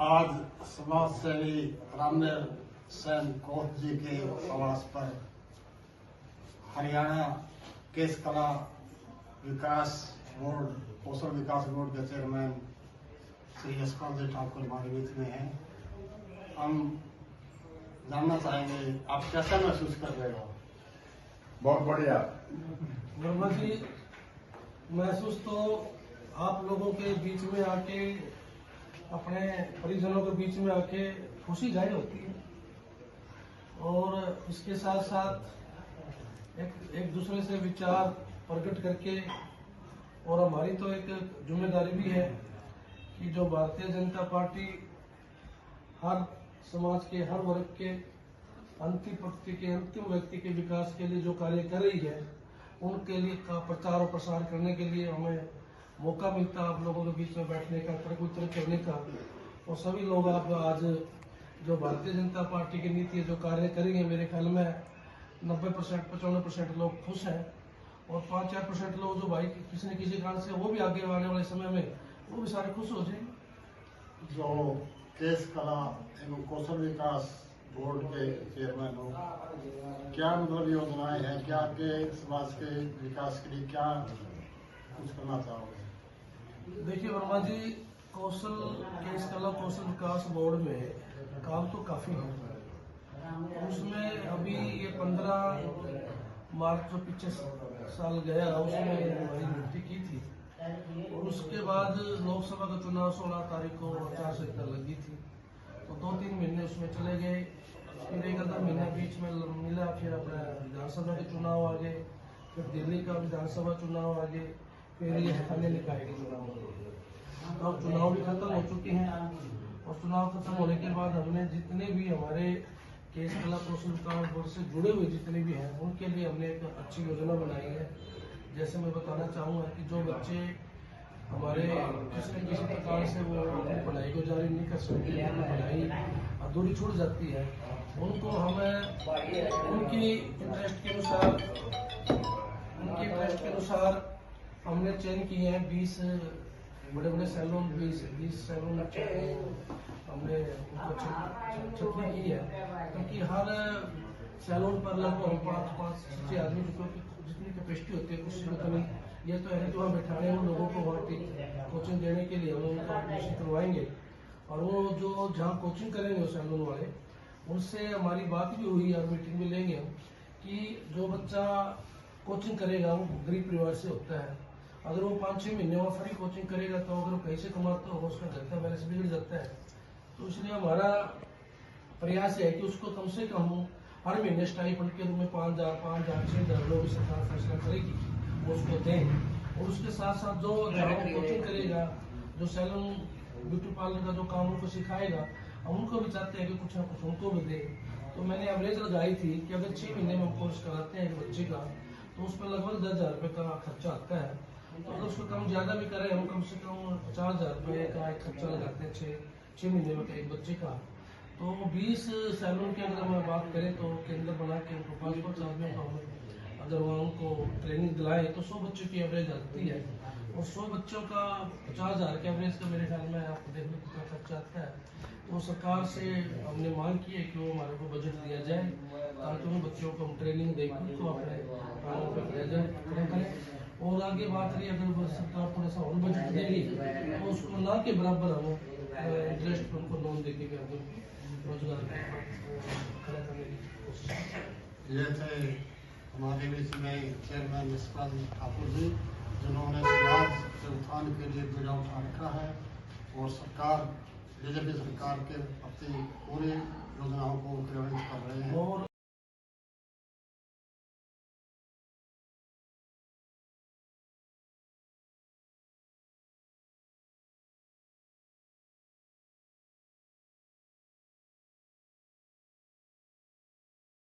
आज समाज सेवी रामदेव सेन कोच जी के आवास पर हरियाणा केस कला विकास बोर्ड कौशल विकास बोर्ड के चेयरमैन श्री यशपाल जी ठाकुर हमारे बीच में हैं। हम जानना चाहेंगे आप कैसा महसूस कर रहे हो? बहुत बढ़िया। वर्मा जी, महसूस तो आप लोगों के बीच में आके, अपने परिजनों के बीच में आके खुशी जाहिर होती है और इसके साथ साथ एक दूसरे से विचार प्रकट करके, और हमारी तो एक जिम्मेदारी भी है कि जो भारतीय जनता पार्टी हर समाज के हर वर्ग के अंतिम व्यक्ति के विकास के लिए जो कार्य कर रही है, उनके लिए का प्रचार और प्रसार करने के लिए हमें मौका मिलता है आप लोगों के बीच में बैठने का, तर्क वितर्क करने का। और सभी लोग आप आज जो भारतीय जनता पार्टी की नीति जो कार्य करेंगे, मेरे ख्याल में 90% 95% लोग खुश हैं, और 5-4% लोग जो भाई किसी न किसी कारण से वो भी आगे आने वाले समय में वो भी सारे खुश हो जाएंगे। जो केस कला एवं कौशल विकास बोर्ड के चेयरमैन हो, क्या मतलब योजनाएं हैं, क्या आपके समाज के विकास के लिए क्या कुछ करना चाहोगे? देखिए वर्मा जी, केस कला कौशल विकास बोर्ड में काम तो काफी है। उसमें अभी ये 15 मार्च जो पिछले साल गया, उसमें हमारी नियुक्ति की थी, और उसके बाद लोकसभा का चुनाव 16 तारीख को आचार संहिता लगी थी, तो 2-3 महीने उसमें चले गए। फिर 1-2 महीने बीच में मिला, फिर अपना विधानसभा के चुनाव आ गए, फिर दिल्ली का विधानसभा चुनाव आ गए, फिर ये स्थानीय निकाय के चुनाव हो गए। तो चुनाव भी खत्म हो चुके हैं, और चुनाव खत्म होने के बाद हमने जितने भी हमारे केस कला कौशल विकास बोर्ड से जुड़े हुए जितने भी हैं, उनके लिए हमने एक अच्छी योजना बनाई है। जैसे मैं बताना चाहूँगा कि जो बच्चे हमारे किसी न किसी प्रकार से वो अपनी पढ़ाई को जारी नहीं कर सकते, पढ़ाई अधूरी छूट जाती है, उनको हमें उनकी इंटरेस्ट के अनुसार हमने चयन किए हैं 20 बड़े बड़े सैलून, 20 सैलून हमने उनको छटनी की है, क्योंकि हर सैलून पर लगभग 5-6 आदमी जितनी कैपेसिटी होती है, कुछ तो नहीं, ये तो है जो हम बैठाने उन लोगों को वहाँ कोचिंग देने के लिए हम उनका एडमिशन करवाएंगे, और वो जो जहाँ कोचिंग करेंगे वो सैलून वाले, उनसे हमारी बात भी हुई और मीटिंग भी लेंगे हम, कि जो बच्चा कोचिंग करेगा वो गरीब परिवार से होता है, अगर वो 5-6 महीने वहाँ फ्री कोचिंग करेगा तो अगर वो पैसे कमाता होगा, उसका घर का बैलेंस बिगड़ जाता है। तो इसलिए हमारा प्रयास है कि उसको कम से कम हर महीने स्टाइपेंड के रूप में 5,000, 6,000 लोग सरकार फैसला करेगी, वो उसको दें। और उसके साथ साथ जो कोचिंग करेगा, जो सैलून ब्यूटी पार्लर का जो काम उनको सिखाएगा, हम उनको भी चाहते हैं कि कुछ ना कुछ उनको भी दे। तो मैंने एवरेज लगाई थी कि अगर 6 महीने में हम कोर्स कराते हैं एक बच्चे का, तो उस पर लगभग 10,000 रुपये का खर्चा आता है। तो अगर उसको कम ज्यादा भी करें, हम कम से कम 50,000 रुपये का एक खर्चा लगाते हैं 6 महीने में एक बच्चे का। तो 20 सैलून की अगर हम बात करें तो केंद्र बना के उनको 5-5 आदमियों का अगर वहाँ उनको ट्रेनिंग दिलाए तो 100 बच्चों की एवरेज आती है, और 100 बच्चों का 50,000 के एवरेज का मेरे ख्याल में आपको देखने कितना खर्चा आता है। तो सरकार से हमने मांग की है कि वो हमारे को बजट दिया जाए, ताकि उन बच्चों को हम ट्रेनिंग देकर उनको अपने कामों पर दिया जाए। और आगे बात रही अगर सरकार थोड़ा सा और बजट देगी तो उसको ना के बराबर हम इंटरेस्ट पर उनको लोन देके भी हम रोजगार खड़ा करने की कोशिश। ये थे हमारे बीच में चेयरमैन यशपाल ठाकुर जी, जिन्होंने समाज के उत्थान के लिए बीड़ा उठा रखा है, और सरकार बीजेपी सरकार के अपनी पूरी योजनाओं को क्रियान्वित कर रहे हैं।